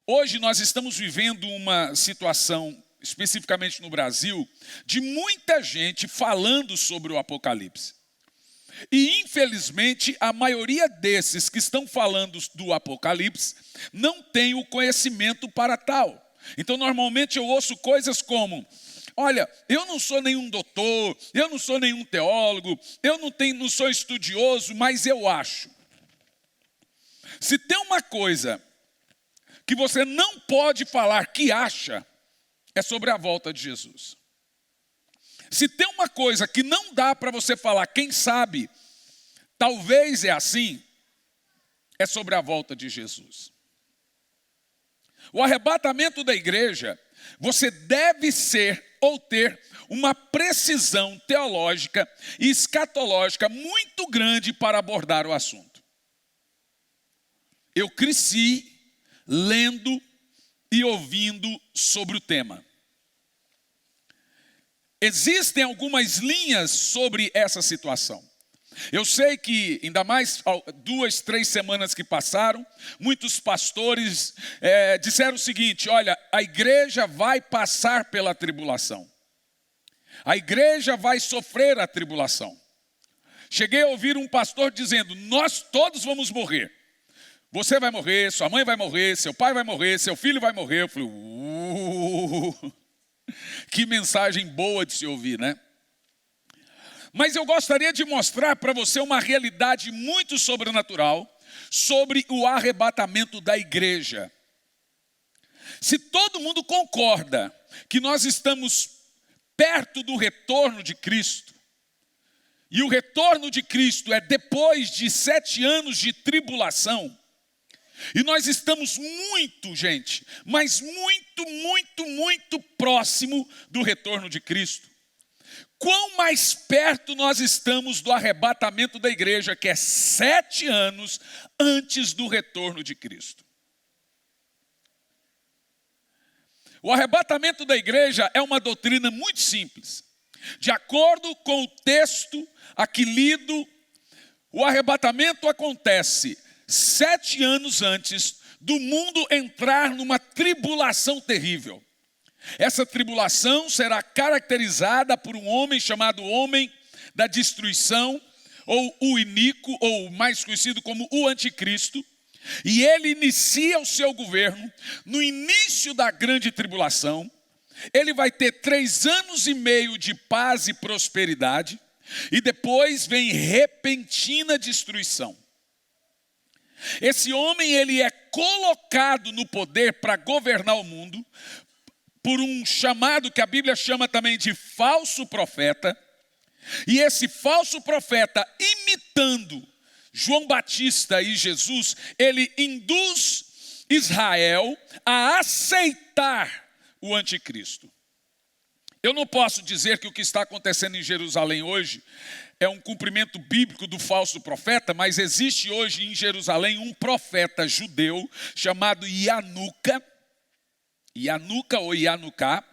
Hoje nós estamos vivendo uma situação, especificamente no Brasil, de muita gente falando sobre o Apocalipse. E, infelizmente, a maioria desses que estão falando do Apocalipse não tem o conhecimento para tal. Então, normalmente eu ouço coisas como: olha, eu não sou nenhum doutor, eu não sou nenhum teólogo, eu não sou estudioso, mas eu acho. Se tem uma coisa que você não pode falar que acha, é sobre a volta de Jesus. Se tem uma coisa que não dá para você falar, quem sabe, talvez é assim, é sobre a volta de Jesus. O arrebatamento da igreja, você deve ser ou ter uma precisão teológica e escatológica muito grande para abordar o assunto. Eu cresci lendo e ouvindo sobre o tema. Existem algumas linhas sobre essa situação. Eu sei que, ainda mais 2, 3 semanas que passaram, muitos pastores disseram o seguinte: olha, a igreja vai passar pela tribulação. A igreja vai sofrer a tribulação. Cheguei a ouvir um pastor dizendo: nós todos vamos morrer. Você vai morrer, sua mãe vai morrer, seu pai vai morrer, seu filho vai morrer. Eu falei: que mensagem boa de se ouvir, né? Mas eu gostaria de mostrar para você uma realidade muito sobrenatural sobre o arrebatamento da igreja. Se todo mundo concorda que nós estamos perto do retorno de Cristo, e o retorno de Cristo é depois de 7 anos de tribulação, e nós estamos muito, gente, mas muito próximo do retorno de Cristo. Quão mais perto nós estamos do arrebatamento da igreja, que é 7 anos antes do retorno de Cristo. O arrebatamento da igreja é uma doutrina muito simples. De acordo com o texto aqui lido, o arrebatamento acontece 7 anos antes do mundo entrar numa tribulação terrível. Essa tribulação será caracterizada por um homem chamado homem da destruição, ou o iníquo, ou mais conhecido como o anticristo. E ele inicia o seu governo no início da grande tribulação. Ele vai ter 3 anos e meio de paz e prosperidade, e depois vem repentina destruição. Esse homem, ele é colocado no poder para governar o mundo por um chamado que a Bíblia chama também de falso profeta. E esse falso profeta, imitando João Batista e Jesus, ele induz Israel a aceitar o anticristo. Eu não posso dizer que o que está acontecendo em Jerusalém hoje é um cumprimento bíblico do falso profeta, mas existe hoje em Jerusalém um profeta judeu chamado Ianuca ou Ianucá,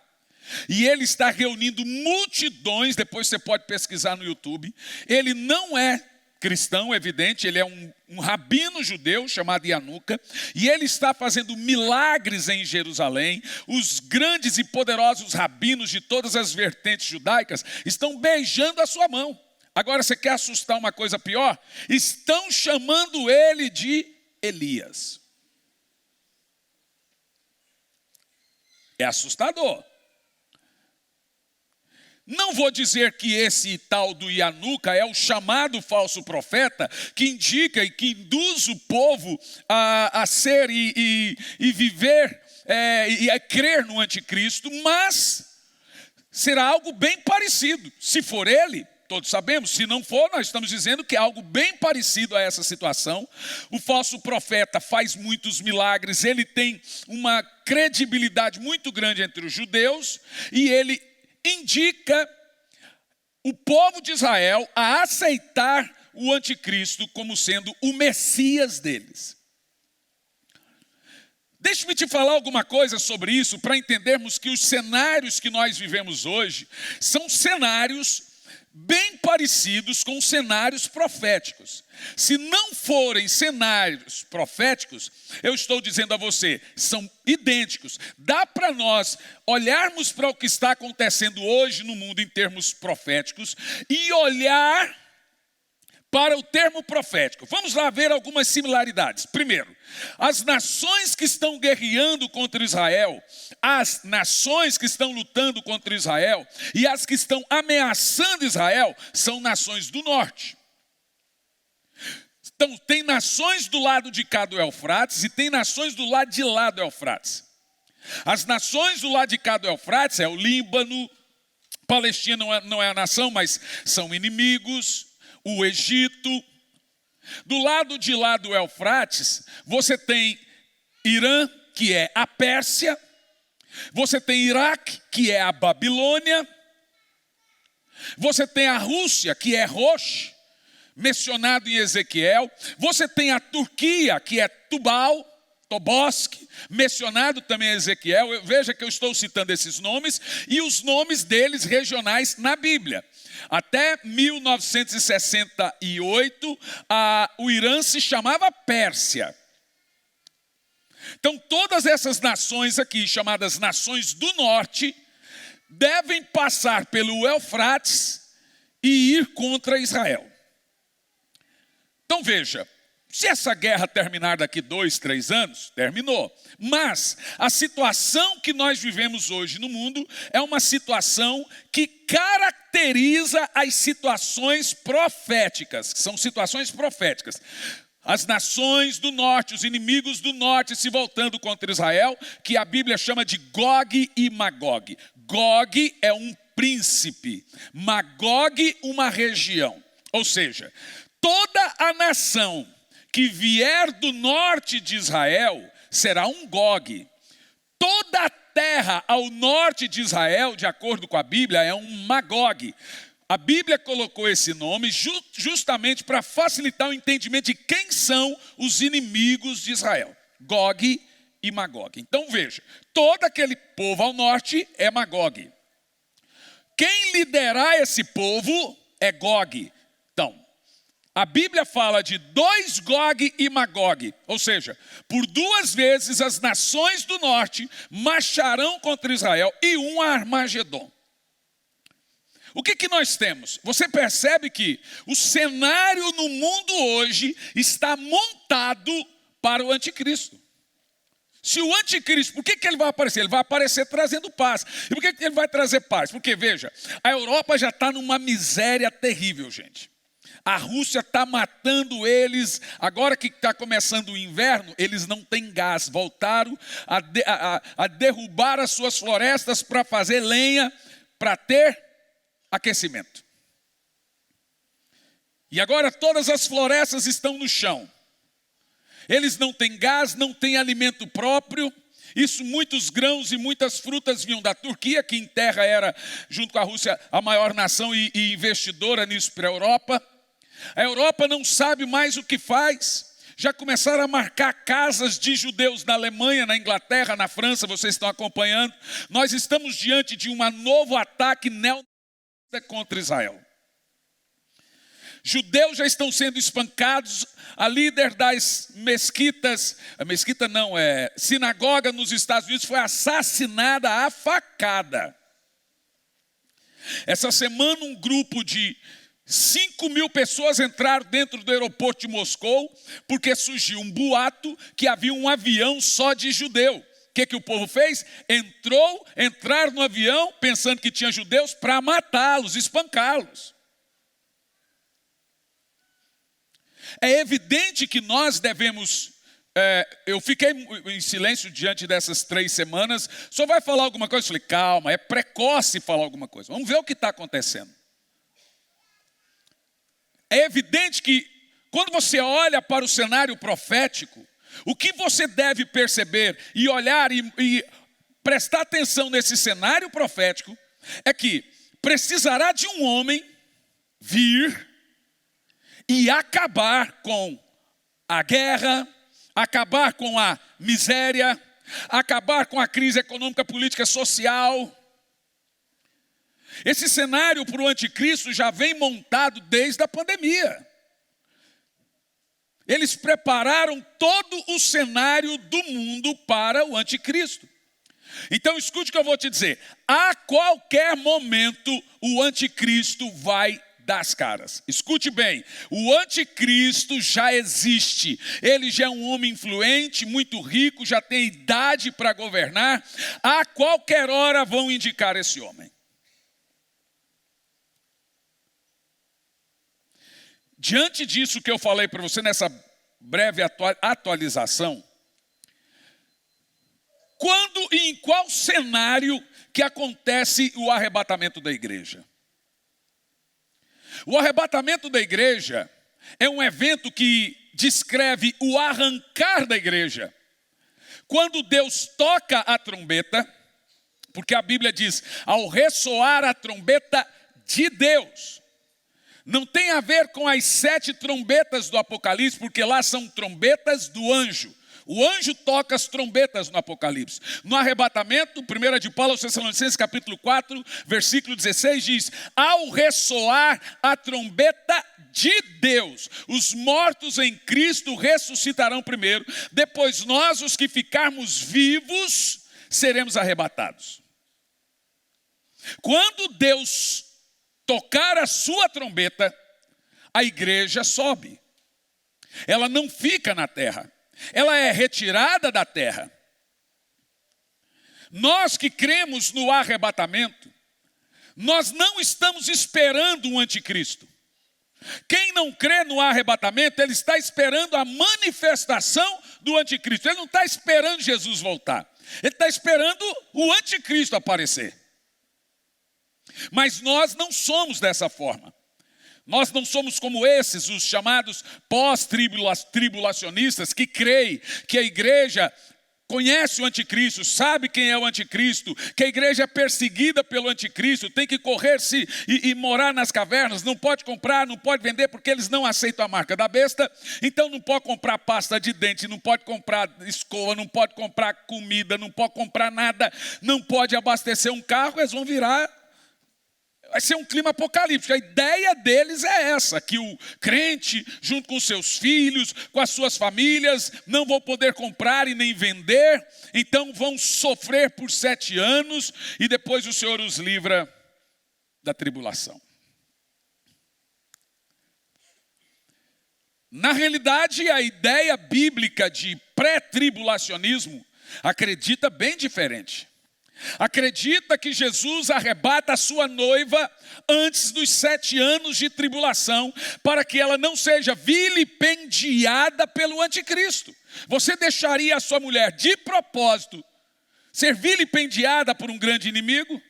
e ele está reunindo multidões. Depois você pode pesquisar no YouTube. Ele não é cristão, evidente, ele é um rabino judeu chamado Ianuca, e ele está fazendo milagres em Jerusalém. Os grandes e poderosos rabinos de todas as vertentes judaicas estão beijando a sua mão. Agora, você quer assustar uma coisa pior? Estão chamando ele de Elias. É assustador. Não vou dizer que esse tal do Ianuca é o chamado falso profeta que indica e que induz o povo a ser e viver e a crer no anticristo, mas será algo bem parecido. Se for ele, todos sabemos. Se não for, nós estamos dizendo que é algo bem parecido a essa situação. O falso profeta faz muitos milagres, ele tem uma credibilidade muito grande entre os judeus, e ele indica o povo de Israel a aceitar o anticristo como sendo o Messias deles. Deixe-me te falar alguma coisa sobre isso, para entendermos que os cenários que nós vivemos hoje são cenários bem parecidos parecidos com cenários proféticos. Se não forem cenários proféticos, eu estou dizendo a você, são idênticos. Dá para nós olharmos para o que está acontecendo hoje no mundo em termos proféticos e olhar para o termo profético. Vamos lá ver algumas similaridades. Primeiro, as nações que estão guerreando contra Israel, as nações que estão lutando contra Israel e as que estão ameaçando Israel são nações do norte. Então, tem nações do lado de cá do Eufrates e tem nações do lado de lá do Eufrates. As nações do lado de cá do Eufrates é o Líbano, Palestina não é a nação, mas são inimigos. O Egito. Do lado de lá do Eufrates, você tem Irã, que é a Pérsia. Você tem Iraque, que é a Babilônia. Você tem a Rússia, que é Rosh, mencionado em Ezequiel. Você tem a Turquia, que é Tubal, Tobosk, mencionado também em Ezequiel. Veja que eu estou citando esses nomes e os nomes deles regionais na Bíblia. Até 1968, o Irã se chamava Pérsia. Então, todas essas nações aqui, chamadas nações do norte, devem passar pelo Eufrates e ir contra Israel. Então, veja, se essa guerra terminar daqui 2, 3 anos, terminou. Mas a situação que nós vivemos hoje no mundo é uma situação que caracteriza as situações proféticas, que são situações proféticas. As nações do norte, os inimigos do norte se voltando contra Israel, que a Bíblia chama de Gog e Magog. Gog é um príncipe, Magog uma região. Ou seja, toda a nação que vier do norte de Israel será um Gog. Toda a terra ao norte de Israel, de acordo com a Bíblia, é um Magog. A Bíblia colocou esse nome justamente para facilitar o entendimento de quem são os inimigos de Israel. Gog e Magog. Então veja, todo aquele povo ao norte é Magog. Quem liderar esse povo é Gog. Então, a Bíblia fala de 2 Gog e Magog, ou seja, por 2 vezes as nações do norte marcharão contra Israel e um Armagedon. O que nós temos? Você percebe que o cenário no mundo hoje está montado para o anticristo. Se o anticristo, por que ele vai aparecer? Ele vai aparecer trazendo paz. E por que ele vai trazer paz? Porque, veja, a Europa já está numa miséria terrível, gente. A Rússia está matando eles. Agora que está começando o inverno, eles não têm gás. Voltaram a derrubar as suas florestas para fazer lenha, para ter aquecimento. E agora todas as florestas estão no chão. Eles não têm gás, não têm alimento próprio. Isso, muitos grãos e muitas frutas vinham da Turquia, que em terra era, junto com a Rússia, a maior nação e investidora nisso para a Europa. A Europa não sabe mais o que faz. Já começaram a marcar casas de judeus na Alemanha, na Inglaterra, na França, vocês estão acompanhando. Nós estamos diante de um novo ataque neonazista contra Israel. Judeus já estão sendo espancados. A líder das sinagoga nos Estados Unidos foi assassinada à facada. Essa semana um grupo de 5.000 pessoas entraram dentro do aeroporto de Moscou, porque surgiu um boato que havia um avião só de judeu. O que o povo fez? Entraram no avião pensando que tinha judeus para matá-los, espancá-los. É evidente que nós devemos... eu fiquei em silêncio diante dessas 3 semanas. Só vai falar alguma coisa? Eu falei, calma, é precoce falar alguma coisa. Vamos ver o que está acontecendo. É evidente que quando você olha para o cenário profético, o que você deve perceber e olhar e prestar atenção nesse cenário profético é que precisará de um homem vir e acabar com a guerra, acabar com a miséria, acabar com a crise econômica, política, social. Esse cenário para o anticristo já vem montado desde a pandemia. Eles prepararam todo o cenário do mundo para o anticristo. Então escute o que eu vou te dizer. A qualquer momento o anticristo vai dar as caras. Escute bem, o anticristo já existe. Ele já é um homem influente, muito rico, já tem idade para governar. A qualquer hora vão indicar esse homem. Diante disso que eu falei para você nessa breve atualização, quando e em qual cenário que acontece o arrebatamento da igreja? O arrebatamento da igreja é um evento que descreve o arrancar da igreja. Quando Deus toca a trombeta, porque a Bíblia diz, ao ressoar a trombeta de Deus. Não tem a ver com as 7 trombetas do Apocalipse, porque lá são trombetas do anjo. O anjo toca as trombetas no Apocalipse. No arrebatamento, 1 de Paulo aos Tessalonicenses, capítulo 4, versículo 16, diz: ao ressoar a trombeta de Deus, os mortos em Cristo ressuscitarão primeiro, depois nós, os que ficarmos vivos, seremos arrebatados. Quando Deus tocar a sua trombeta, a igreja sobe. Ela não fica na terra. Ela é retirada da terra. Nós que cremos no arrebatamento, nós não estamos esperando um anticristo. Quem não crê no arrebatamento, ele está esperando a manifestação do anticristo. Ele não está esperando Jesus voltar. Ele está esperando o anticristo aparecer. Mas nós não somos dessa forma. Nós não somos como esses, os chamados pós-tribulacionistas, que creem que a igreja conhece o anticristo, sabe quem é o anticristo, que a igreja é perseguida pelo anticristo, tem que correr-se e morar nas cavernas, não pode comprar, não pode vender, porque eles não aceitam a marca da besta, então não pode comprar pasta de dente, não pode comprar escova, não pode comprar comida, não pode comprar nada, não pode abastecer um carro, eles vão virar... Vai ser um clima apocalíptico. A ideia deles é essa, que o crente, junto com seus filhos, com as suas famílias, não vão poder comprar e nem vender, então vão sofrer por 7 anos e depois o Senhor os livra da tribulação. Na realidade, a ideia bíblica de pré-tribulacionismo acredita bem diferente. Acredita que Jesus arrebata a sua noiva antes dos 7 anos de tribulação, para que ela não seja vilipendiada pelo anticristo. Você deixaria a sua mulher de propósito ser vilipendiada por um grande inimigo?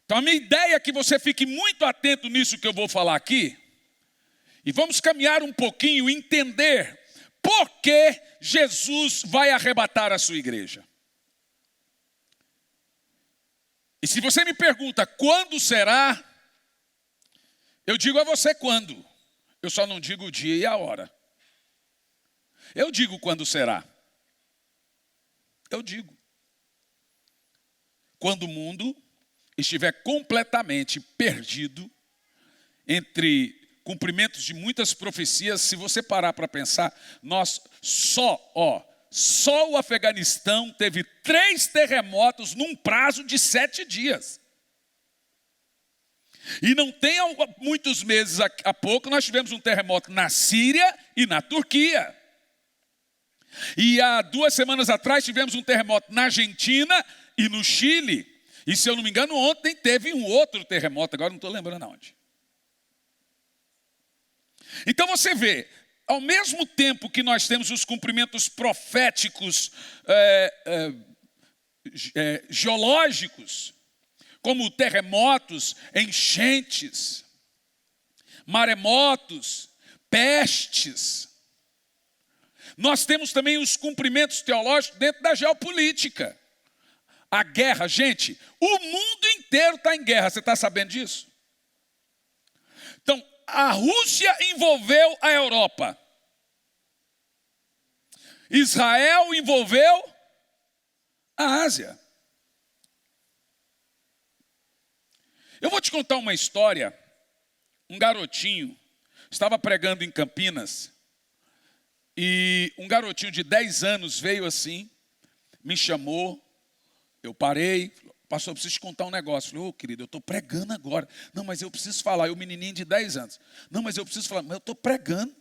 Então a minha ideia é que você fique muito atento nisso que eu vou falar aqui, e vamos caminhar um pouquinho e entender por que Jesus vai arrebatar a sua igreja. E se você me pergunta quando será, eu digo a você quando. Eu só não digo o dia e a hora. Eu digo quando será. Eu digo. Quando o mundo estiver completamente perdido entre cumprimentos de muitas profecias. Se você parar para pensar, nós só o Afeganistão teve 3 terremotos num prazo de 7 dias. E não tem muitos meses, há pouco, nós tivemos um terremoto na Síria e na Turquia. E há 2 semanas atrás tivemos um terremoto na Argentina e no Chile. E se eu não me engano, ontem teve um outro terremoto, agora não estou lembrando aonde. Então você vê, ao mesmo tempo que nós temos os cumprimentos proféticos geológicos, como terremotos, enchentes, maremotos, pestes, nós temos também os cumprimentos teológicos dentro da geopolítica. A guerra, gente, o mundo inteiro está em guerra, você está sabendo disso? Então, a Rússia envolveu a Europa. Israel envolveu A Ásia. Eu vou te contar uma história. Um garotinho estava pregando em Campinas e um garotinho de 10 anos veio assim, me chamou, eu parei, pastor, eu preciso te contar um negócio. Eu falei, querido, eu estou pregando agora. Não, mas eu preciso falar. E o menininho de 10 anos. Não, mas eu preciso falar. Mas eu estou pregando.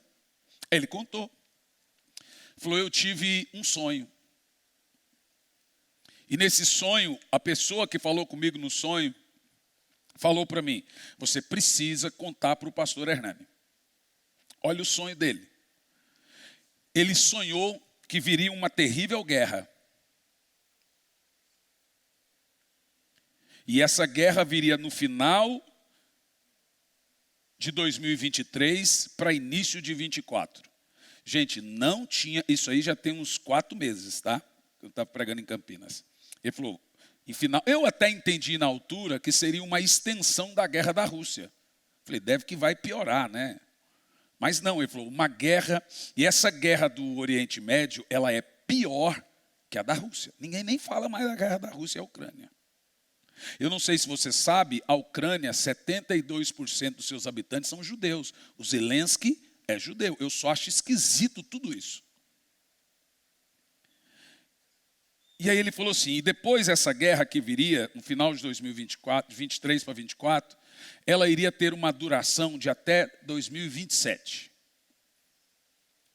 Ele contou. Falou, eu tive um sonho. E nesse sonho, a pessoa que falou comigo no sonho, falou para mim, você precisa contar para o pastor Hernani. Olha o sonho dele. Ele sonhou que viria uma terrível guerra. E essa guerra viria no final de 2023 para início de 24. Gente, não tinha, isso aí já tem uns 4 meses, tá? Eu estava pregando em Campinas. Ele falou, em final, eu até entendi na altura que seria uma extensão da guerra da Rússia. Falei, deve que vai piorar, né? Mas não, ele falou, uma guerra, e essa guerra do Oriente Médio, ela é pior que a da Rússia. Ninguém nem fala mais da guerra da Rússia e a Ucrânia. Eu não sei se você sabe, a Ucrânia, 72% dos seus habitantes são judeus. O Zelensky é judeu. Eu só acho esquisito tudo isso. E aí ele falou assim, e depois essa guerra que viria, no final de 2024, de 23 para 24, ela iria ter uma duração de até 2027.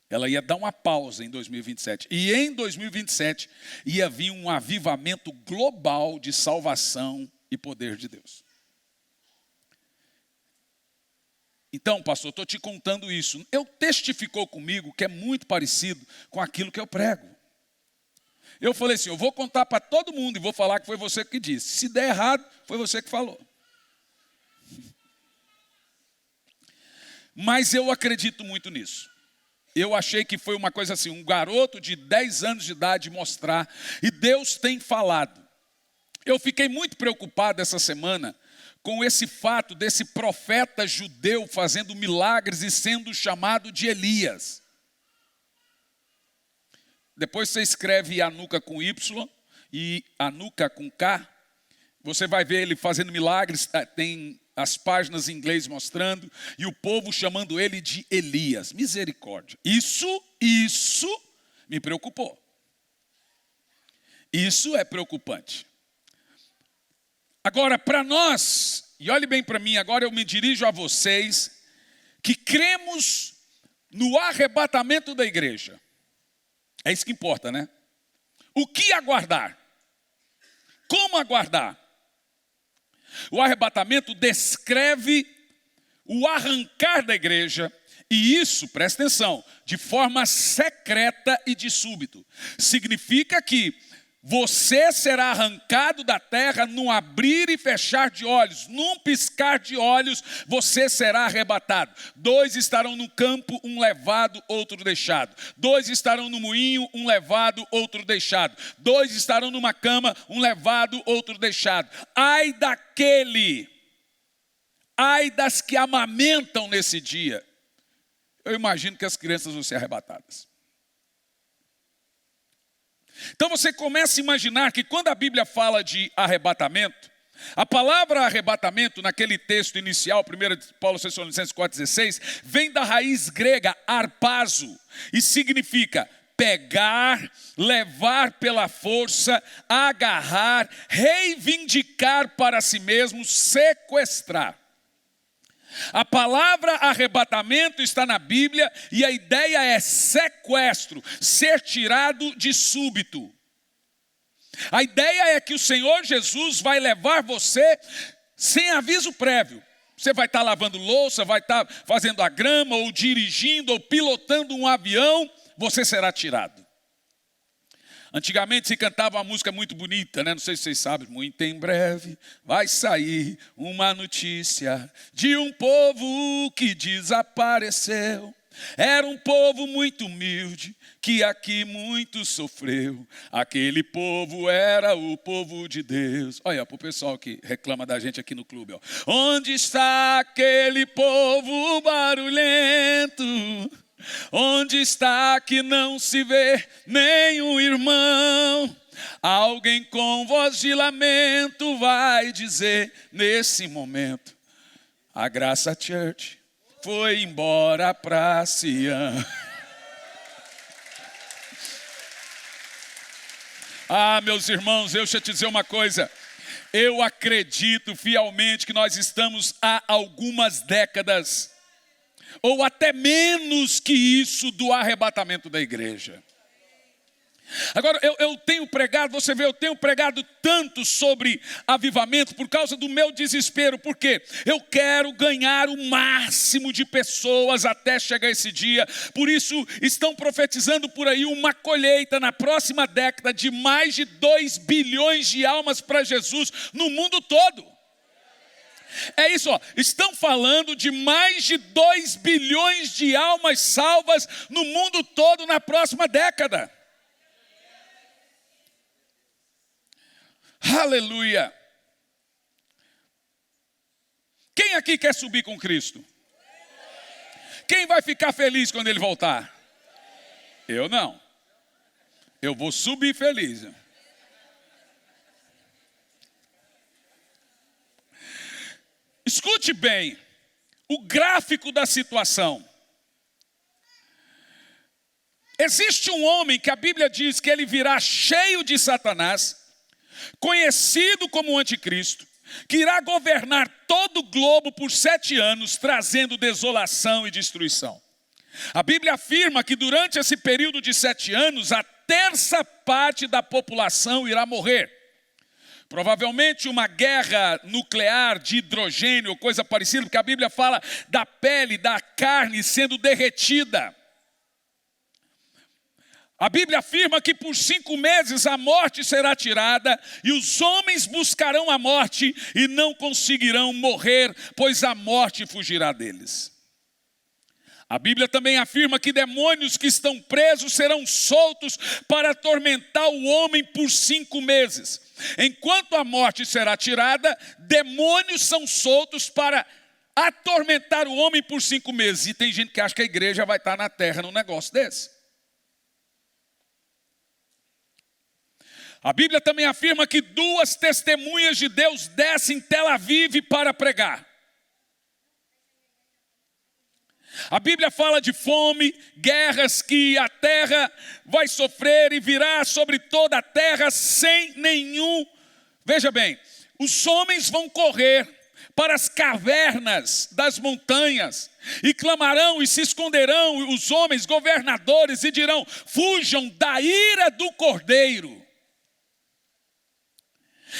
Ela ia dar uma pausa em 2027. E em 2027 ia vir um avivamento global de salvação e poder de Deus. Então, pastor, estou te contando isso. Eu testificou comigo que é muito parecido com aquilo que eu prego. Eu falei assim, eu vou contar para todo mundo e vou falar que foi você que disse. Se der errado, foi você que falou. Mas eu acredito muito nisso. Eu achei que foi uma coisa assim, um garoto de 10 anos de idade mostrar, e Deus tem falado. Eu fiquei muito preocupado essa semana com esse fato desse profeta judeu fazendo milagres e sendo chamado de Elias. Depois você escreve Anuca com Y e Anuca com K, você vai ver ele fazendo milagres, tem as páginas em inglês mostrando, e o povo chamando ele de Elias. Misericórdia. Isso me preocupou. Isso é preocupante. Agora, para nós, e olhe bem para mim, agora eu me dirijo a vocês, que cremos no arrebatamento da igreja. É isso que importa, né? O que aguardar? Como aguardar? O arrebatamento descreve o arrancar da igreja, e isso, presta atenção, de forma secreta e de súbito. Significa que você será arrancado da terra num abrir e fechar de olhos, num piscar de olhos, você será arrebatado. 2 estarão no campo, um levado, outro deixado. 2 estarão no moinho, um levado, outro deixado. 2 estarão numa cama, um levado, outro deixado. Ai daquele, ai das que amamentam nesse dia. Eu imagino que as crianças vão ser arrebatadas. Então você começa a imaginar que quando a Bíblia fala de arrebatamento, a palavra arrebatamento, naquele texto inicial, 1 Paulo Tessalonicenses 4,16, vem da raiz grega arpazo, e significa pegar, levar pela força, agarrar, reivindicar para si mesmo, sequestrar. A palavra arrebatamento está na Bíblia e a ideia é sequestro, ser tirado de súbito. A ideia é que o Senhor Jesus vai levar você sem aviso prévio. Você vai estar lavando louça, vai estar fazendo a grama, ou dirigindo, ou pilotando um avião, você será tirado. Antigamente se cantava uma música muito bonita, né? Não sei se vocês sabem. Muito em breve vai sair uma notícia de um povo que desapareceu. Era um povo muito humilde, que aqui muito sofreu. Aquele povo era o povo de Deus. Olha, para o pessoal que reclama da gente aqui no clube. Ó. Onde está aquele povo barulhento? Onde está que não se vê nenhum irmão? Alguém com voz de lamento vai dizer nesse momento: a Graça Church foi embora pra Sião. Ah, meus irmãos, deixa eu te dizer uma coisa. Eu acredito fielmente que nós estamos há algumas décadas, ou até menos que isso, do arrebatamento da igreja. Agora, eu tenho pregado, você vê, eu tenho pregado tanto sobre avivamento por causa do meu desespero, porque eu quero ganhar o máximo de pessoas até chegar esse dia. Por isso, estão profetizando por aí uma colheita na próxima década de mais de 2 bilhões de almas para Jesus no mundo todo. É isso, ó. Estão falando de mais de 2 bilhões de almas salvas no mundo todo na próxima década. Aleluia! Quem aqui quer subir com Cristo? Quem vai ficar feliz quando Ele voltar? Eu não. Eu vou subir feliz. Escute bem o gráfico da situação. Existe um homem que a Bíblia diz que ele virá cheio de Satanás, conhecido como anticristo, que irá governar todo o globo por 7 anos, trazendo desolação e destruição. A Bíblia afirma que durante esse período de 7 anos, a 1/3 da população irá morrer. Provavelmente uma guerra nuclear de hidrogênio ou coisa parecida, porque a Bíblia fala da pele, da carne sendo derretida. A Bíblia afirma que por 5 meses a morte será tirada e os homens buscarão a morte e não conseguirão morrer, pois a morte fugirá deles. A Bíblia também afirma que demônios que estão presos serão soltos para atormentar o homem por 5 meses. Enquanto a morte será tirada, demônios são soltos para atormentar o homem por 5 meses. E tem gente que acha que a igreja vai estar na terra num negócio desse. A Bíblia também afirma que 2 testemunhas de Deus descem em Tel Aviv para pregar. A Bíblia fala de fome, guerras que a terra vai sofrer e virá sobre toda a terra sem nenhum. Veja bem, os homens vão correr para as cavernas das montanhas e clamarão e se esconderão os homens governadores e dirão: fujam da ira do Cordeiro.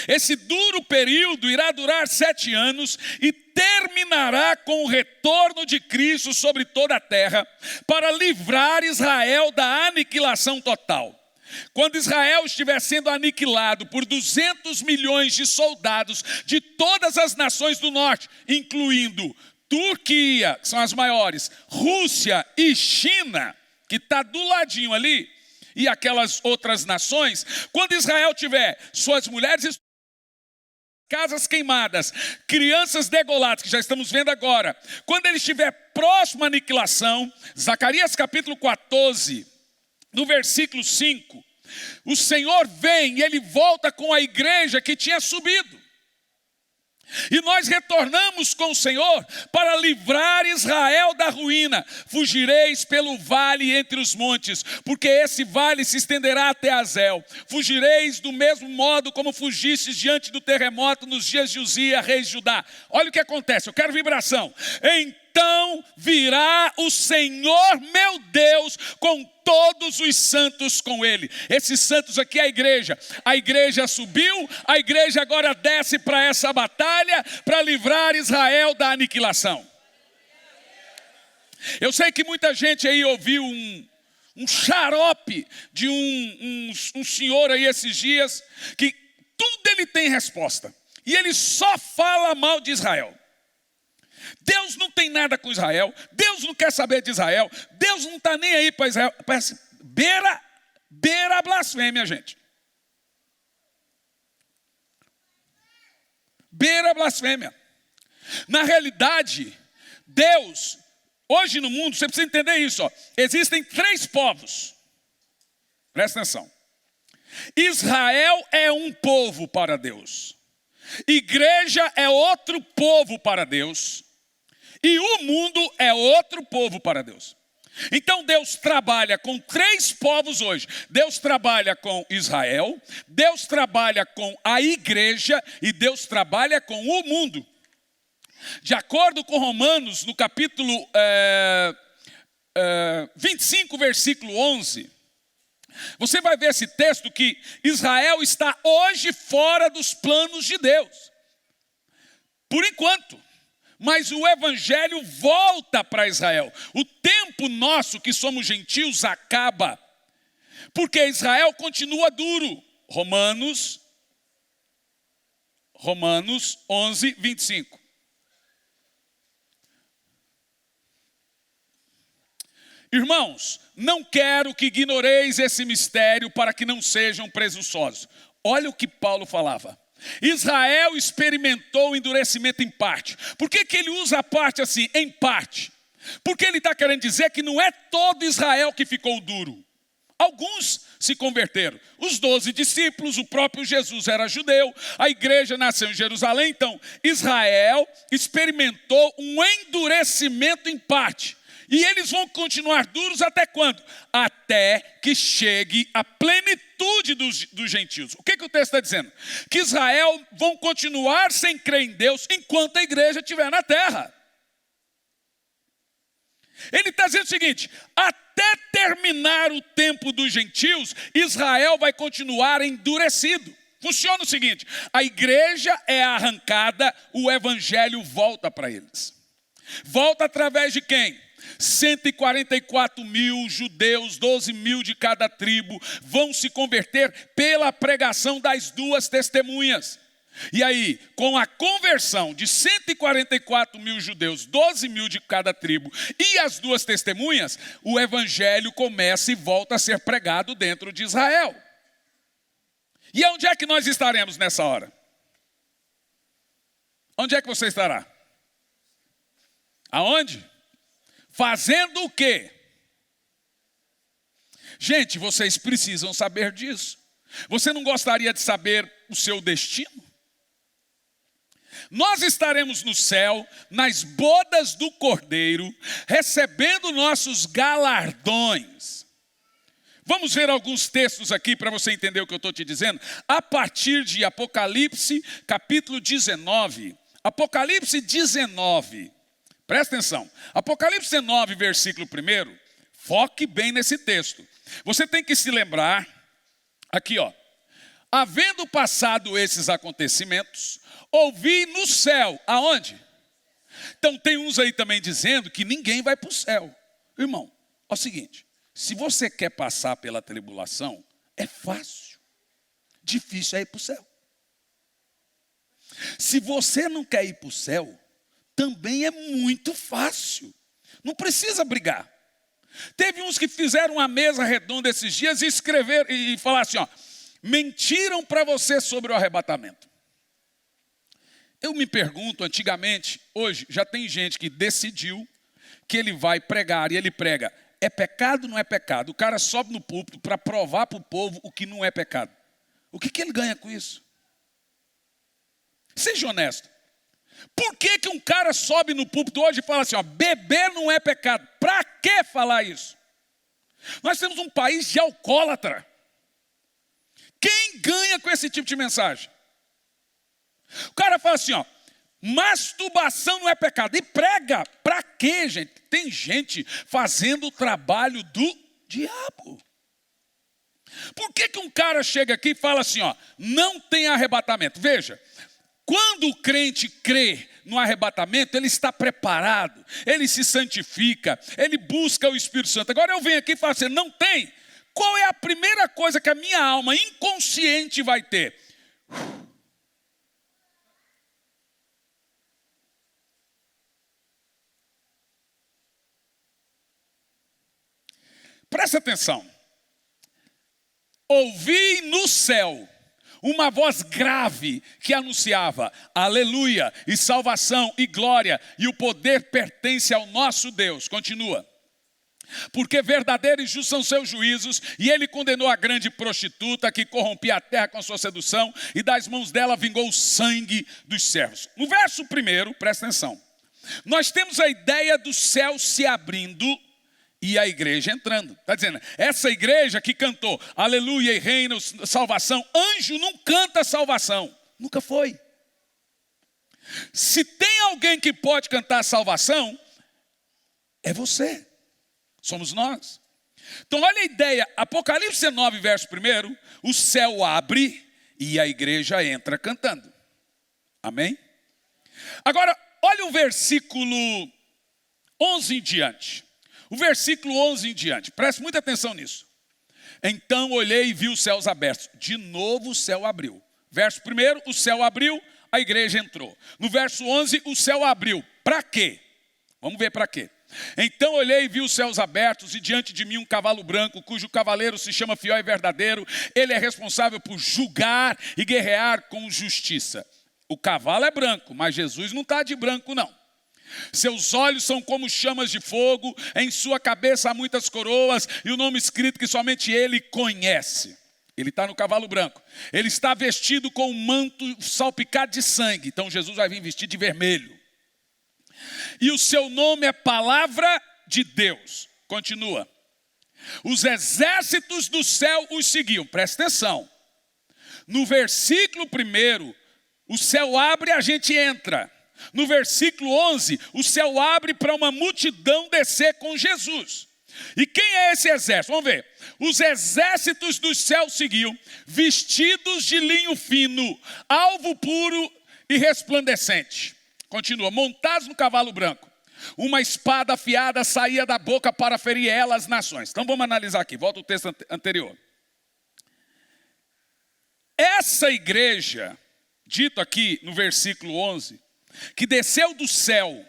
Esse duro período irá durar 7 anos e terminará com o retorno de Cristo sobre toda a terra para livrar Israel da aniquilação total. Quando Israel estiver sendo aniquilado por 200 milhões de soldados de todas as nações do norte, incluindo Turquia, que são as maiores, Rússia e China, que está do ladinho ali, e aquelas outras nações, quando Israel tiver suas mulheres, casas queimadas, crianças degoladas, que já estamos vendo agora, quando ele estiver próximo à aniquilação, Zacarias capítulo 14, no versículo 5, o Senhor vem e Ele volta com a igreja que tinha subido. E nós retornamos com o Senhor para livrar Israel da ruína. Fugireis pelo vale entre os montes, porque esse vale se estenderá até Azel. Fugireis do mesmo modo como fugistes diante do terremoto nos dias de Uzias, rei de Judá. Olha o que acontece, eu quero vibração. Então virá o Senhor meu Deus com todos os santos com ele. Esses santos aqui é a igreja. A igreja subiu, a igreja agora desce para essa batalha para livrar Israel da aniquilação. Eu sei que muita gente aí ouviu um xarope de um senhor aí esses dias, que tudo ele tem resposta. E ele só fala mal de Israel. Deus não tem nada com Israel, Deus não quer saber de Israel, Deus não está nem aí para Israel. Parece beira a blasfêmia, gente. Beira a blasfêmia. Na realidade, Deus, hoje no mundo, você precisa entender isso, ó, existem 3 povos. Presta atenção. Israel é um povo para Deus. Igreja é outro povo para Deus. E o mundo é outro povo para Deus. Então Deus trabalha com 3 povos hoje. Deus trabalha com Israel, Deus trabalha com a igreja e Deus trabalha com o mundo. De acordo com Romanos, no capítulo 25, versículo 11, você vai ver esse texto que Israel está hoje fora dos planos de Deus. Por enquanto. Mas o evangelho volta para Israel. O tempo nosso, que somos gentios, acaba. Porque Israel continua duro. Romanos 11, 25. Irmãos, não quero que ignoreis esse mistério para que não sejam presunçosos. Olha o que Paulo falava. Israel experimentou o endurecimento em parte. Por que ele usa a parte assim, em parte? Porque ele está querendo dizer que não é todo Israel que ficou duro. Alguns se converteram. Os 12 discípulos, o próprio Jesus era judeu, a igreja nasceu em Jerusalém. Então, Israel experimentou um endurecimento em parte. E eles vão continuar duros até quando? Até que chegue a plenitude dos gentios. O que o texto está dizendo? Que Israel vão continuar sem crer em Deus enquanto a igreja estiver na terra. Ele está dizendo o seguinte: até terminar o tempo dos gentios, Israel vai continuar endurecido. Funciona o seguinte: a igreja é arrancada, o evangelho volta para eles. Volta através de quem? 144 mil judeus, 12 mil de cada tribo, vão se converter pela pregação das 2 testemunhas. E aí, com a conversão de 144 mil judeus, 12 mil de cada tribo e as 2 testemunhas, o evangelho começa e volta a ser pregado dentro de Israel. E onde é que nós estaremos nessa hora? Onde é que você estará? Aonde? Fazendo o quê? Gente, vocês precisam saber disso. Você não gostaria de saber o seu destino? Nós estaremos no céu, nas bodas do Cordeiro, recebendo nossos galardões. Vamos ver alguns textos aqui para você entender o que eu estou te dizendo. A partir de Apocalipse, capítulo 19. Apocalipse 19. Presta atenção. Apocalipse 19, versículo 1. Foque bem nesse texto. Você tem que se lembrar, aqui ó. Havendo passado esses acontecimentos, ouvi no céu. Aonde? Então tem uns aí também dizendo que ninguém vai para o céu. Irmão, é o seguinte. Se você quer passar pela tribulação, é fácil. Difícil é ir para o céu. Se você não quer ir para o céu, também é muito fácil. Não precisa brigar. Teve uns que fizeram uma mesa redonda esses dias e escreveram e falaram assim, ó, mentiram para você sobre o arrebatamento. Eu me pergunto, antigamente, hoje, já tem gente que decidiu que ele vai pregar e ele prega. É pecado ou não é pecado? O cara sobe no púlpito para provar para o povo o que não é pecado. O que ele ganha com isso? Seja honesto. Por que um cara sobe no púlpito hoje e fala assim, ó, beber não é pecado? Para que falar isso? Nós temos um país de alcoólatra. Quem ganha com esse tipo de mensagem? O cara fala assim, ó, masturbação não é pecado. E prega, para quê, gente? Tem gente fazendo o trabalho do diabo. Por que um cara chega aqui e fala assim, ó, não tem arrebatamento? Veja, quando o crente crê no arrebatamento, ele está preparado, ele se santifica, ele busca o Espírito Santo. Agora eu venho aqui e falo assim, não tem. Qual é a primeira coisa que a minha alma inconsciente vai ter? Presta atenção. Ouvi no céu uma voz grave que anunciava, aleluia, e salvação, e glória, e o poder pertence ao nosso Deus. Continua. Porque verdadeiro e justo são seus juízos, e ele condenou a grande prostituta que corrompia a terra com sua sedução, e das mãos dela vingou o sangue dos servos. No verso 1, presta atenção, nós temos a ideia do céu se abrindo e a igreja entrando. Está dizendo, essa igreja que cantou aleluia e reino, salvação, anjo não canta salvação, nunca foi. Se tem alguém que pode cantar salvação, é você. Somos nós. Então olha a ideia, Apocalipse 9, verso 1, o céu abre e a igreja entra cantando. Amém? Agora, olha o versículo 11 em diante. O versículo 11 em diante, preste muita atenção nisso. Então olhei e vi os céus abertos. De novo o céu abriu. Verso 1, o céu abriu, a igreja entrou. No verso 11, o céu abriu. Para quê? Vamos ver para quê. Então olhei e vi os céus abertos, e diante de mim um cavalo branco, cujo cavaleiro se chama Fiel e Verdadeiro. Ele é responsável por julgar e guerrear com justiça. O cavalo é branco, mas Jesus não está de branco não. Seus olhos são como chamas de fogo, em sua cabeça há muitas coroas, e o nome escrito que somente ele conhece. Ele está no cavalo branco. Ele está vestido com um manto salpicado de sangue. Então Jesus vai vir vestido de vermelho. E o seu nome é Palavra de Deus. Continua. Os exércitos do céu os seguiam. Presta atenção. No versículo 1, o céu abre e a gente entra. No versículo 11, o céu abre para uma multidão descer com Jesus. E quem é esse exército? Vamos ver. Os exércitos do céu seguiam, vestidos de linho fino, alvo puro e resplandecente. Continua, montados no cavalo branco. Uma espada afiada saía da boca para ferir ela as nações. Então vamos analisar aqui, volta o texto anterior. Essa igreja, dito aqui no versículo 11, que desceu do céu,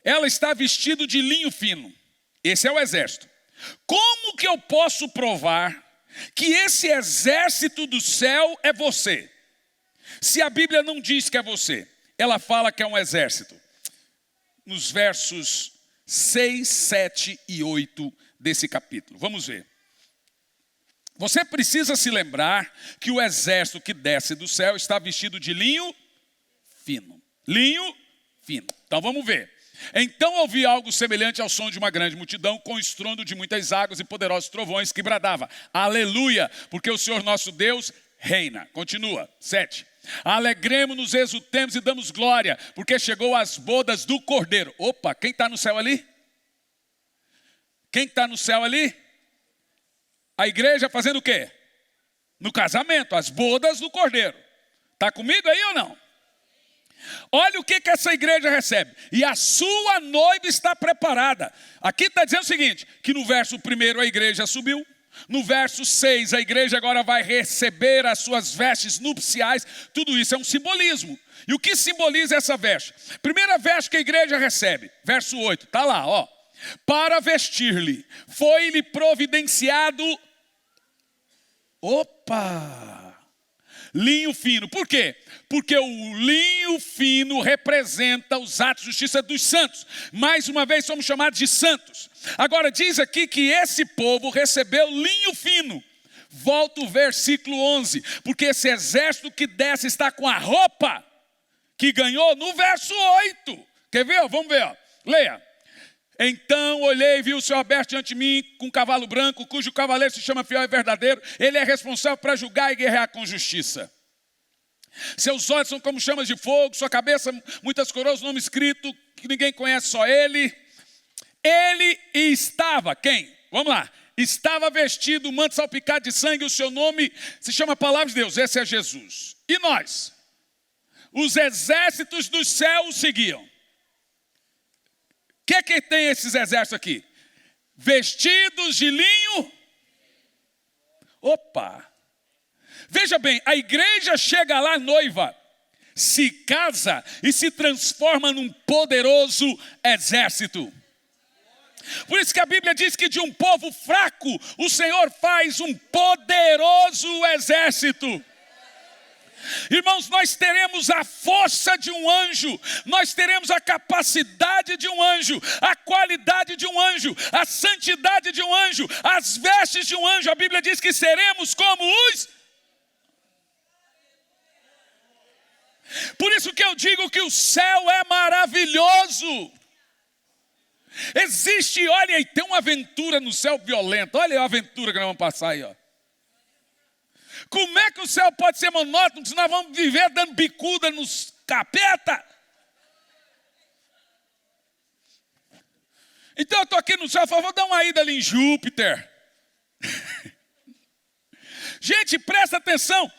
ela está vestida de linho fino. Esse é o exército. Como que eu posso provar que esse exército do céu é você? Se a Bíblia não diz que é você, ela fala que é um exército. Nos versos 6, 7 e 8 desse capítulo. Vamos ver. Você precisa se lembrar que o exército que desce do céu está vestido de linho fino. Linho fino. Então vamos ver. Então ouvi algo semelhante ao som de uma grande multidão, com estrondo de muitas águas e poderosos trovões, que bradava: aleluia, porque o Senhor nosso Deus reina. Continua, 7. Alegremos-nos, exultemos e damos glória, porque chegou as bodas do Cordeiro. Opa, quem está no céu ali? Quem está no céu ali? A igreja fazendo o quê? No casamento, as bodas do Cordeiro. Está comigo aí ou não? Olha o que essa igreja recebe. E a sua noiva está preparada. Aqui está dizendo o seguinte, que no verso 1 a igreja subiu. No verso 6, a igreja agora vai receber as suas vestes nupciais. Tudo isso é um simbolismo. E o que simboliza essa veste? Primeira veste que a igreja recebe, verso 8, está lá, ó. Para vestir-lhe, foi-lhe providenciado, linho fino. Por quê? Porque o linho fino representa os atos de justiça dos santos. Mais uma vez somos chamados de santos. Agora diz aqui que esse povo recebeu linho fino. Volta o versículo 11. Porque esse exército que desce está com a roupa que ganhou no verso 8. Quer ver? Vamos ver. Ó. Leia. Então olhei e vi o céu aberto diante de mim com um cavalo branco, cujo cavaleiro se chama Fiel e Verdadeiro. Ele é responsável para julgar e guerrear com justiça. Seus olhos são como chamas de fogo, sua cabeça muitas coroas, nome escrito que ninguém conhece, só ele. Ele estava, quem? Vamos lá. Estava vestido, manto salpicado de sangue, o seu nome se chama Palavra de Deus, esse é Jesus. E nós? Os exércitos dos céus seguiam. O que tem esses exércitos aqui? Vestidos de linho. Veja bem, a igreja chega lá noiva, se casa e se transforma num poderoso exército. Por isso que a Bíblia diz que de um povo fraco, o Senhor faz um poderoso exército. Irmãos, nós teremos a força de um anjo, nós teremos a capacidade de um anjo, a qualidade de um anjo, a santidade de um anjo, as vestes de um anjo. A Bíblia diz que seremos como os... Por isso que eu digo que o céu é maravilhoso. Existe, olha aí, tem uma aventura no céu violenta. Olha a aventura que nós vamos passar aí, ó. Como é que o céu pode ser monótono se nós vamos viver dando bicuda nos capeta? Então eu estou aqui no céu e falo, vou dar uma ida ali em Júpiter. Gente, presta atenção.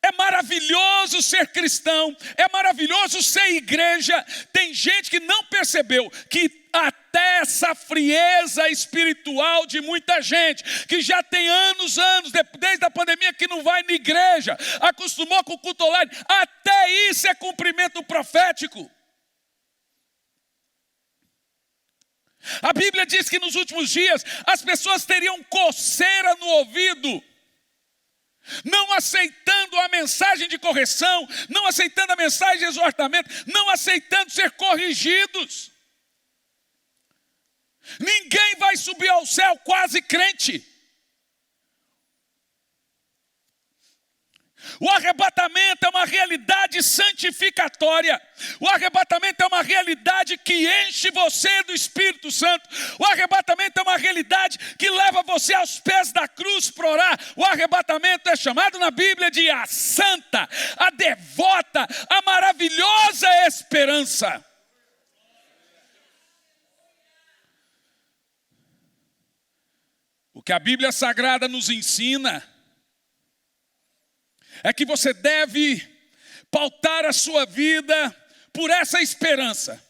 É maravilhoso ser cristão, é maravilhoso ser igreja. Tem gente que não percebeu que até essa frieza espiritual de muita gente, que já tem anos, desde a pandemia que não vai na igreja, acostumou com o culto online, até isso é cumprimento profético. A Bíblia diz que nos últimos dias as pessoas teriam coceira no ouvido, não aceitando a mensagem de correção, não aceitando a mensagem de exortamento, não aceitando ser corrigidos. Ninguém vai subir ao céu quase crente. O arrebatamento é uma realidade santificatória. O arrebatamento é uma realidade que enche você do Espírito Santo. O arrebatamento é uma realidade que leva você aos pés da cruz para orar. O arrebatamento é chamado na Bíblia de a santa, a devota, a maravilhosa esperança. O que a Bíblia Sagrada nos ensina é que você deve pautar a sua vida por essa esperança.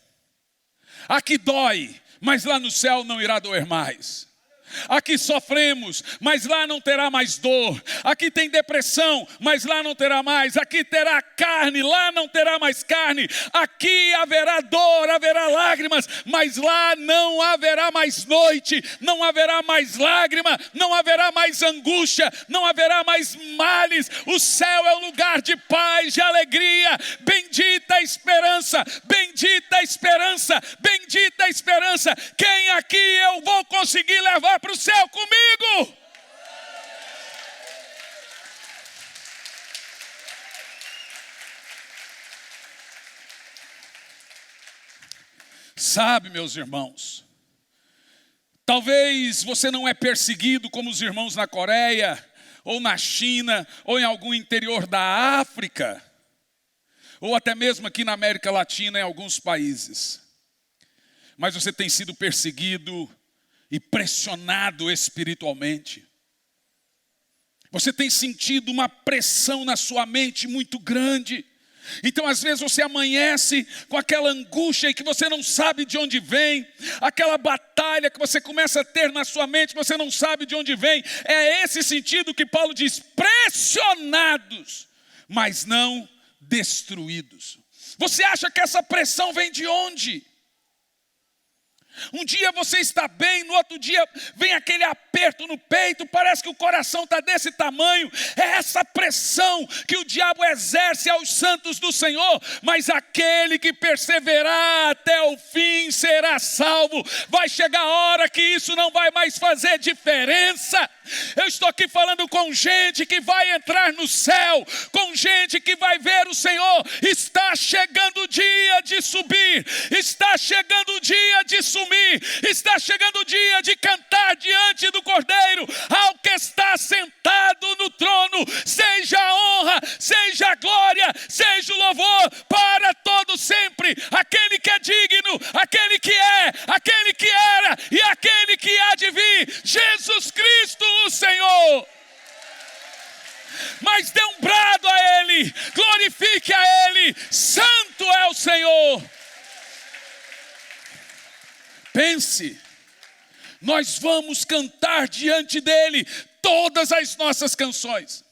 Aqui dói, mas lá no céu não irá doer mais. Aqui sofremos, mas lá não terá mais dor. Aqui tem depressão, mas lá não terá mais. Aqui terá carne, lá não terá mais carne. Aqui haverá dor, haverá lágrimas, mas lá não haverá mais noite, não haverá mais lágrima, não haverá mais angústia, não haverá mais males. O céu é um lugar de paz, de alegria. Bendita a esperança, bendita a esperança, bendita a esperança. Quem aqui eu vou conseguir levar para o céu comigo? Sabe, meus irmãos, talvez você não é perseguido como os irmãos na Coreia, ou na China, ou em algum interior da África, ou até mesmo aqui na América Latina, em alguns países. Mas você tem sido perseguido e pressionado espiritualmente. Você tem sentido uma pressão na sua mente muito grande. Então às vezes você amanhece com aquela angústia e que você não sabe de onde vem, aquela batalha que você começa a ter na sua mente, que você não sabe de onde vem. É esse sentido que Paulo diz, pressionados, mas não destruídos. Você acha que essa pressão vem de onde? Um dia você está bem, no outro dia vem aquele aperto no peito, parece que o coração está desse tamanho. É essa pressão que o diabo exerce aos santos do Senhor, mas aquele que perseverar até o fim será salvo. Vai chegar a hora que isso não vai mais fazer diferença. Eu estou aqui falando com gente que vai entrar no céu, com gente que vai ver o Senhor. Está chegando o dia de subir, está chegando o dia de sumir, está chegando o dia de cantar diante do Cordeiro, ao que está sentado no trono. Seja a honra, seja a glória, seja o louvor para todo sempre. Aquele que é digno, aquele que é, aquele que era e aquele que há de vir, Jesus Cristo o Senhor. Mas dê um brado a Ele, glorifique a Ele, santo é o Senhor. Pense, nós vamos cantar diante dEle todas as nossas canções.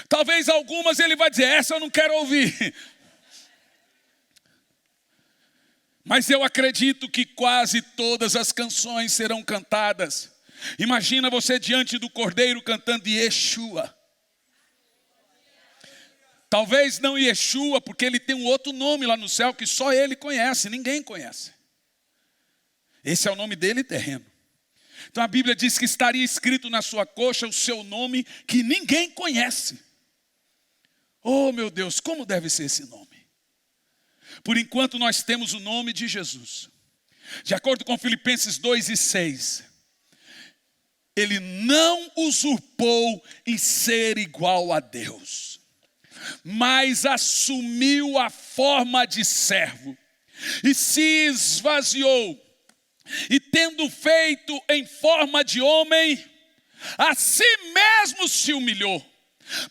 Talvez algumas Ele vai dizer, essa eu não quero ouvir. Mas eu acredito que quase todas as canções serão cantadas. Imagina você diante do Cordeiro cantando Yeshua. Talvez não Yeshua, porque ele tem um outro nome lá no céu que só ele conhece, ninguém conhece. Esse é o nome dele terreno. Então a Bíblia diz que estaria escrito na sua coxa o seu nome que ninguém conhece. Oh meu Deus, como deve ser esse nome? Por enquanto nós temos o nome de Jesus. De acordo com Filipenses 2:6, ele não usurpou em ser igual a Deus, mas assumiu a forma de servo e se esvaziou, e tendo feito em forma de homem, a si mesmo se humilhou.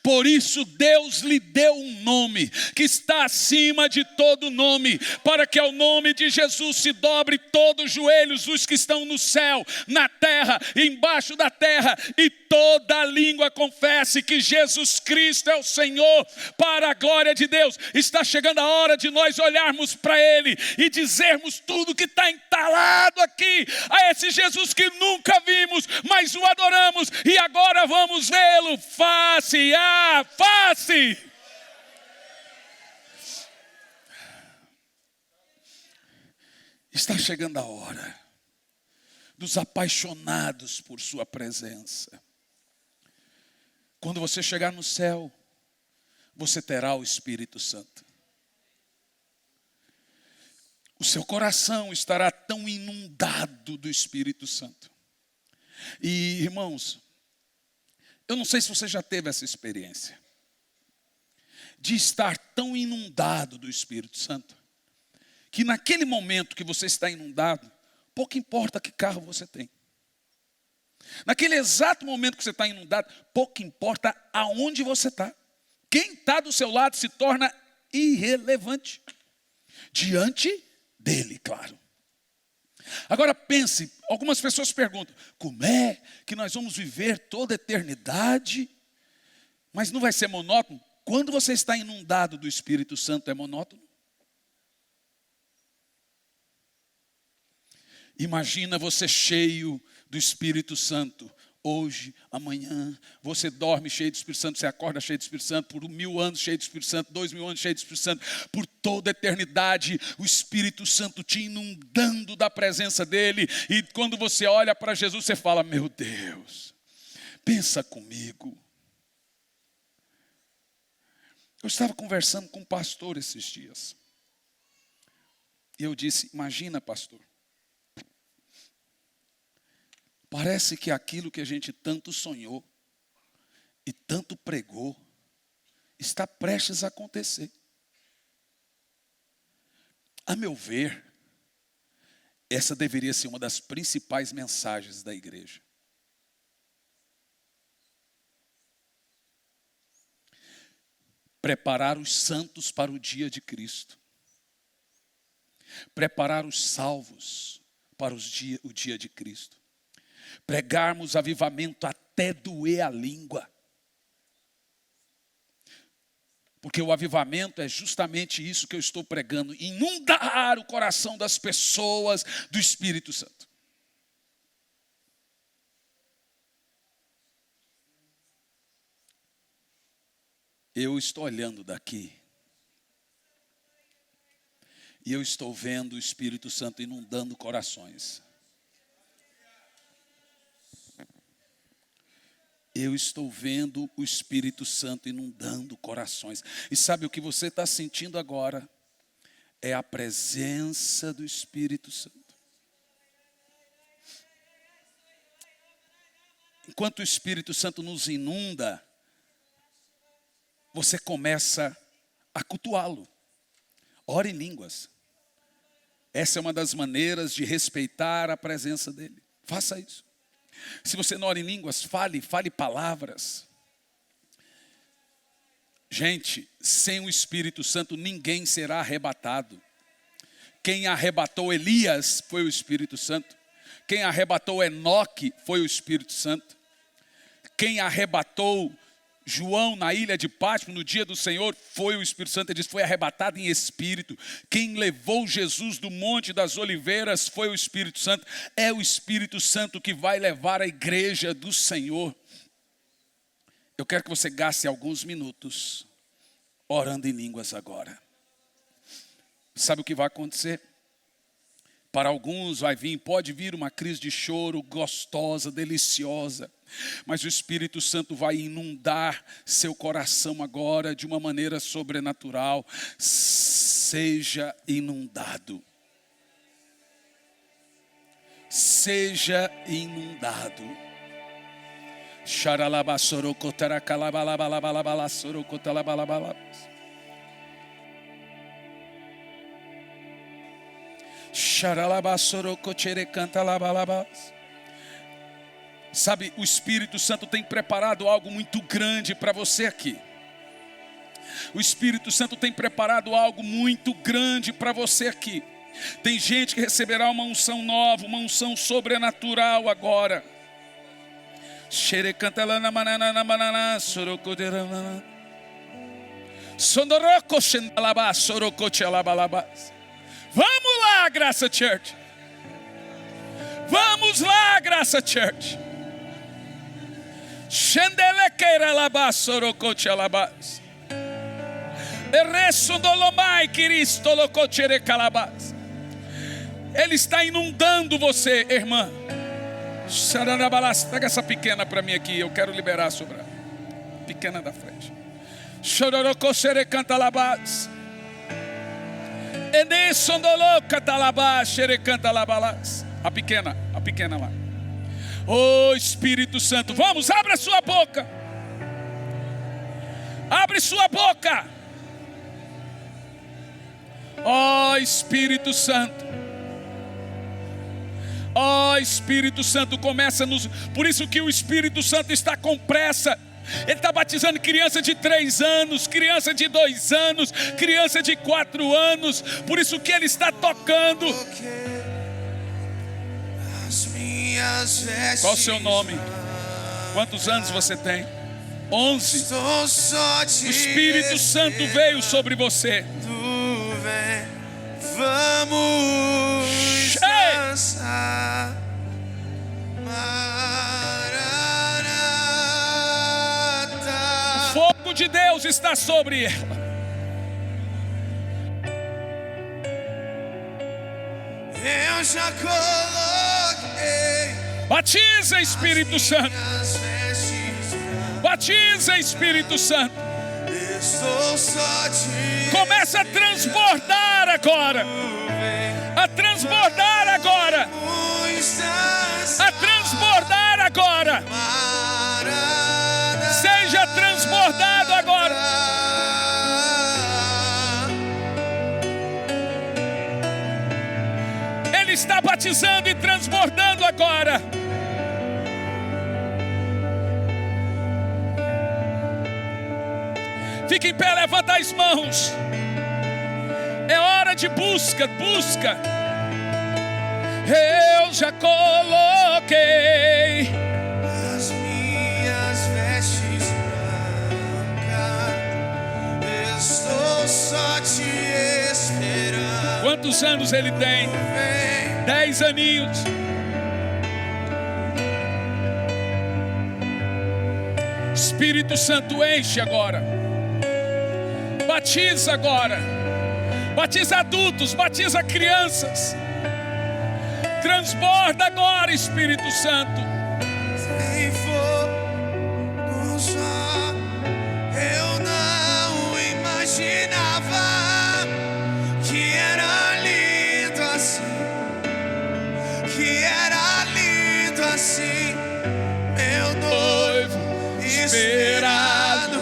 Por isso Deus lhe deu um nome que está acima de todo nome, para que ao nome de Jesus se dobre todos os joelhos dos que estão no céu, na terra e embaixo da terra, e toda língua confesse que Jesus Cristo é o Senhor, para a glória de Deus. Está chegando a hora de nós olharmos para Ele e dizermos tudo que está entalado aqui, a esse Jesus que nunca vimos, mas o adoramos, e agora vamos vê-lo face a face. Está chegando a hora dos apaixonados por sua presença. Quando você chegar no céu, você terá o Espírito Santo. O seu coração estará tão inundado do Espírito Santo. E irmãos, eu não sei se você já teve essa experiência de estar tão inundado do Espírito Santo, que naquele momento que você está inundado, pouco importa que carro você tem. Naquele exato momento que você está inundado, pouco importa aonde você está. Quem está do seu lado se torna irrelevante diante dele, claro. Agora pense, algumas pessoas perguntam, como é que nós vamos viver toda a eternidade? Mas não vai ser monótono? Quando você está inundado do Espírito Santo, é monótono? Imagina você cheio do Espírito Santo. Hoje, amanhã, você dorme cheio do Espírito Santo, você acorda cheio do Espírito Santo, por 1000 anos cheio do Espírito Santo, 2000 anos cheio do Espírito Santo, por toda a eternidade, o Espírito Santo te inundando da presença dele, e quando você olha para Jesus, você fala, meu Deus, pensa comigo. Eu estava conversando com um pastor esses dias, e eu disse, imagina pastor, parece que aquilo que a gente tanto sonhou e tanto pregou está prestes a acontecer. A meu ver, essa deveria ser uma das principais mensagens da igreja. Preparar os santos para o dia de Cristo. Preparar os salvos para o dia de Cristo. Pregarmos avivamento até doer a língua. Porque o avivamento é justamente isso que eu estou pregando. Inundar o coração das pessoas do Espírito Santo. Eu estou olhando daqui. E eu estou vendo o Espírito Santo inundando corações. Eu estou vendo o Espírito Santo inundando corações. E sabe o que você está sentindo agora? É a presença do Espírito Santo. Enquanto o Espírito Santo nos inunda, você começa a cultuá-lo. Ore em línguas. Essa é uma das maneiras de respeitar a presença dele. Faça isso. Se você não ora em línguas, fale palavras. Gente, sem o Espírito Santo ninguém será arrebatado. Quem arrebatou Elias foi o Espírito Santo. Quem arrebatou Enoque foi o Espírito Santo. Quem arrebatou João na ilha de Patmos no dia do Senhor foi o Espírito Santo. Ele disse, foi arrebatado em espírito. Quem levou Jesus do Monte das Oliveiras foi o Espírito Santo. É o Espírito Santo que vai levar a igreja do Senhor. Eu quero que você gaste alguns minutos orando em línguas agora. Sabe o que vai acontecer? Para alguns pode vir uma crise de choro gostosa, deliciosa. Mas o Espírito Santo vai inundar seu coração agora de uma maneira sobrenatural. Seja inundado. Seja inundado. Sabe, o Espírito Santo tem preparado algo muito grande para você aqui. O Espírito Santo tem preparado algo muito grande para você aqui. Tem gente que receberá uma unção nova, uma unção sobrenatural agora. Vamos lá, Graça Church. Vamos lá, Graça Church. Xendelequeira labassorocote alabas. Erresundolomai quiristolocochere calabas. Ele está inundando você, irmã. Pega essa pequena para mim aqui. Eu quero liberar sobre a pequena da frente. Chororocochere cantalabas. Enesondolocatalabas, xere cantalabalas. A pequena lá. Oh Espírito Santo, vamos, abre a sua boca. Abre sua boca. Oh Espírito Santo. Oh Espírito Santo, por isso que o Espírito Santo está com pressa. Ele está batizando criança de 3 anos, criança de 2 anos, criança de 4 anos. Por isso que ele está tocando. Qual o seu nome? Quantos anos você tem? 11. O Espírito Santo veio sobre você. Vamos dançar. O fogo de Deus está sobre ela. Eu já coloquei. Batiza, Espírito Santo. Batiza, Espírito Santo. Estou só te Começa a transbordar agora. A transbordar agora. A transbordar agora. Seja transbordado agora. Ele está batizando e transbordando agora. Fique em pé, levanta as mãos. É hora de busca. Eu já coloquei as minhas vestes brancas. Estou só te esperando. Quantos anos ele tem? 10 aninhos. Espírito Santo, enche agora. Batiza agora. Batiza adultos, batiza crianças. Transborda agora, Espírito Santo. Se for um só, eu não imaginava que era lindo assim. Que era lindo assim. Meu noivo esperado.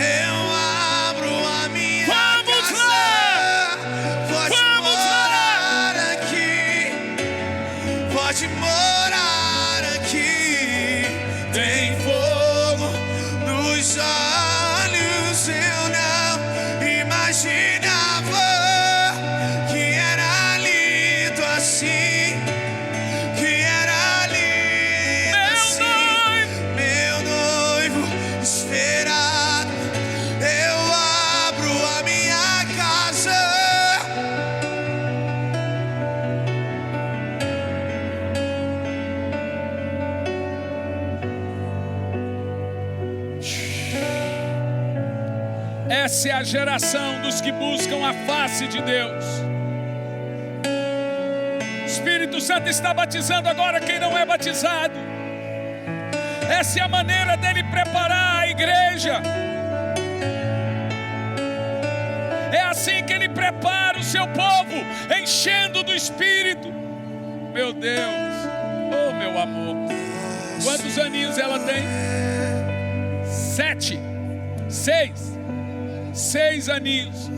Eu abro a minha casa. Pode morar aqui. Pode morar aqui. Essa é a geração dos que buscam a face de Deus. O Espírito Santo está batizando agora quem não é batizado. Essa é a maneira dele preparar a igreja. É assim que ele prepara o seu povo, enchendo do Espírito. Meu Deus, oh meu amor. Quantos aninhos ela tem? 7, 6 aninhos.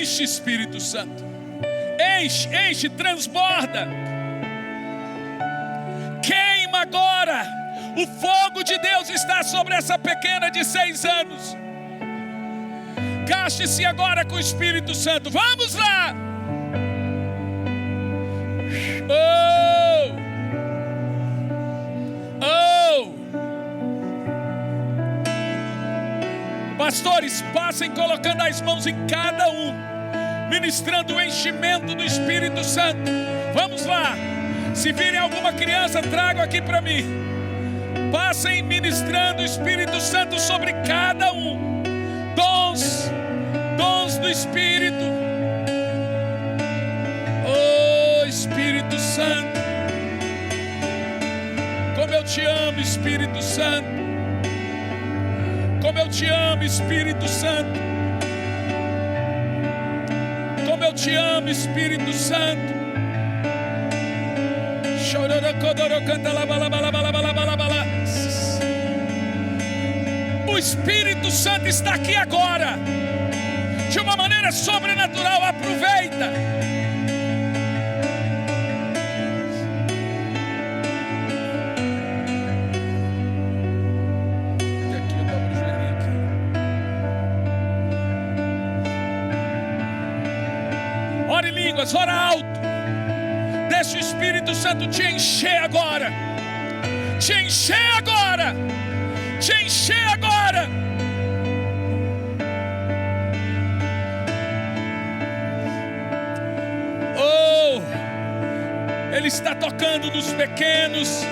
Enche, Espírito Santo. Enche, transborda. Queima agora. O fogo de Deus está sobre essa pequena de 6 anos. Gaste-se agora com o Espírito Santo. Vamos lá. Pastores, passem colocando as mãos em cada um, ministrando o enchimento do Espírito Santo. Vamos lá. Se virem alguma criança, tragam aqui para mim. Passem ministrando o Espírito Santo sobre cada um. Dons do Espírito. Oh Espírito Santo, como eu te amo, Espírito Santo. Como eu te amo, Espírito Santo. Como eu te amo, Espírito Santo. O Espírito Santo está aqui agora, de uma maneira sobrenatural. Aproveita. Ora em línguas, ora alto. Deixa o Espírito Santo te encher agora. Te encher agora. Te encher agora. Oh, Ele está tocando nos pequenos,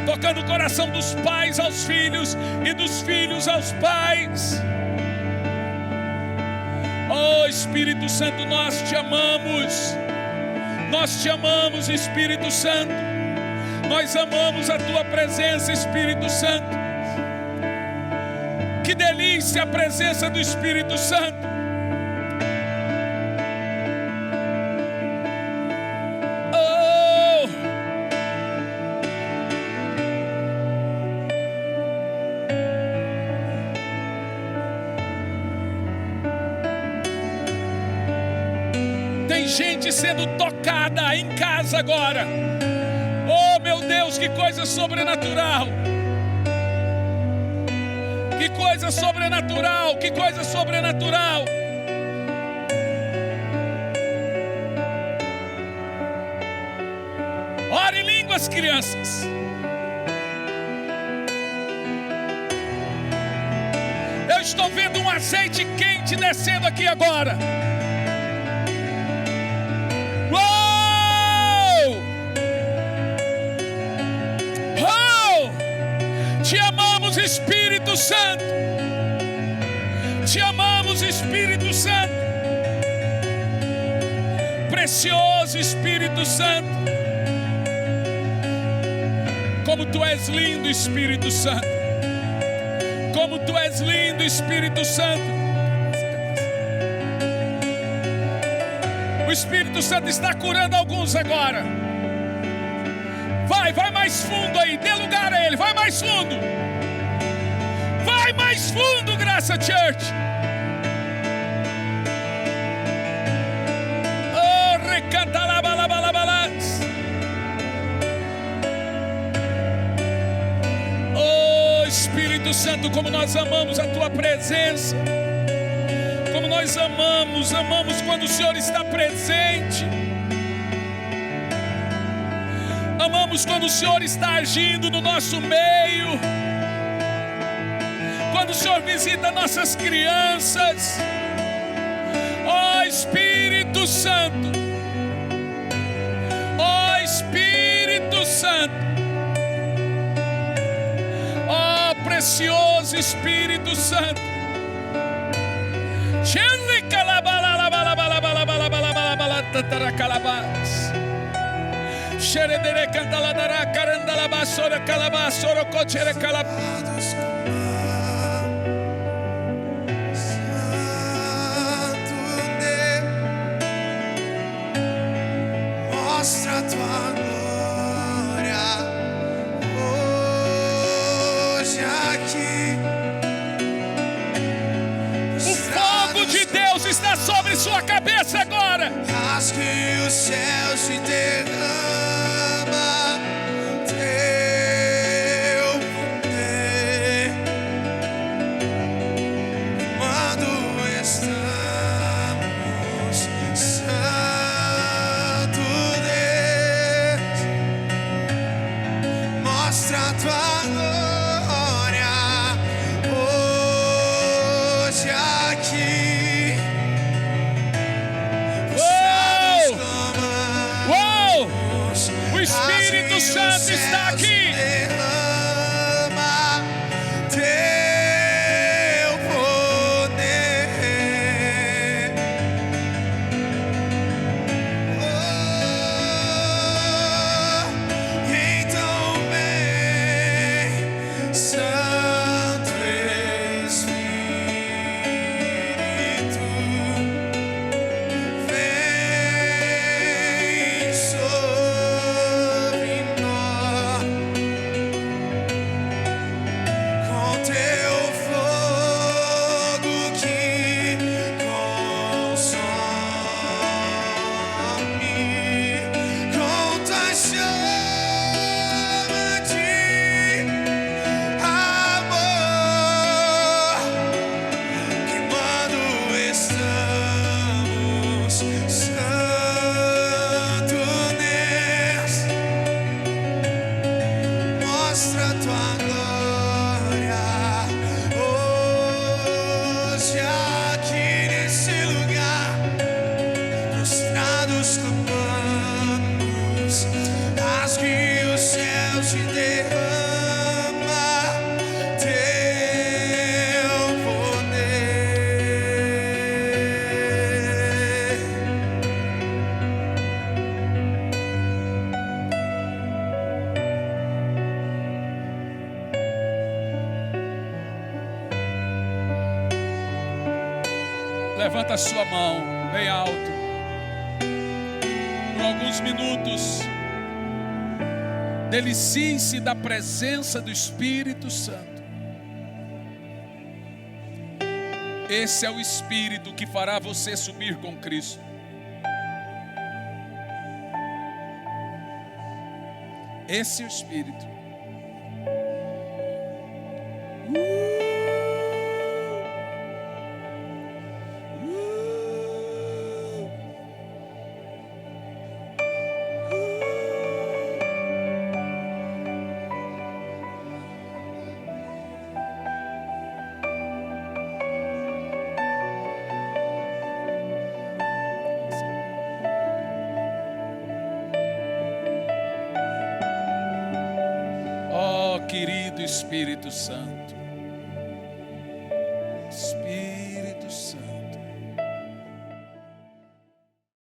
tocando o coração dos pais aos filhos e dos filhos aos pais. Oh Espírito Santo, nós te amamos. Nós te amamos, Espírito Santo. Nós amamos a tua presença, Espírito Santo. Que delícia a presença do Espírito Santo. Oh! Tem gente sendo tocada em casa agora. Oh meu Deus, que coisa sobrenatural. Que coisa sobrenatural, que coisa sobrenatural. Ore em línguas, crianças. Eu estou vendo um azeite quente descendo aqui agora. Te amamos, Espírito Santo. Te amamos, Espírito Santo. Precioso Espírito Santo. Como tu és lindo, Espírito Santo. Como tu és lindo, Espírito Santo. O Espírito Santo está curando alguns agora. Vai mais fundo aí, dê lugar a Ele, vai mais fundo. Vai mais fundo, Graça Church. Oh, recanta lá, balabalabalas. Oh, Espírito Santo, como nós amamos a Tua presença. Como nós amamos quando o Senhor está presente. Amamos quando o Senhor está agindo no nosso meio. Quando o Senhor visita nossas crianças. Ó Espírito Santo. Ó Espírito Santo. Ó precioso Espírito Santo. Mostra a tua glória hoje aqui. O fogo de Deus está sobre sua cabeça agora. Faz que o céu se derrama, teu poder, quando estamos santo Deus, mostra a tua glória hoje aqui. O Espírito Santo está aqui. Derrama teu poder. Então vem, Santo Espírito, vem sobre nós com teu fogo que consome, com tua chama de amor, que quando estamos santo Deus, mostra a tua glória hoje aqui nesse lugar, prostrados clamamos, faz que o céu se derrama teu poder. Levanta a sua mão bem alto. Por alguns minutos, delicie-se da presença do Espírito Santo. Esse é o Espírito que fará você subir com Cristo. Esse é o Espírito. Oh, querido Espírito Santo,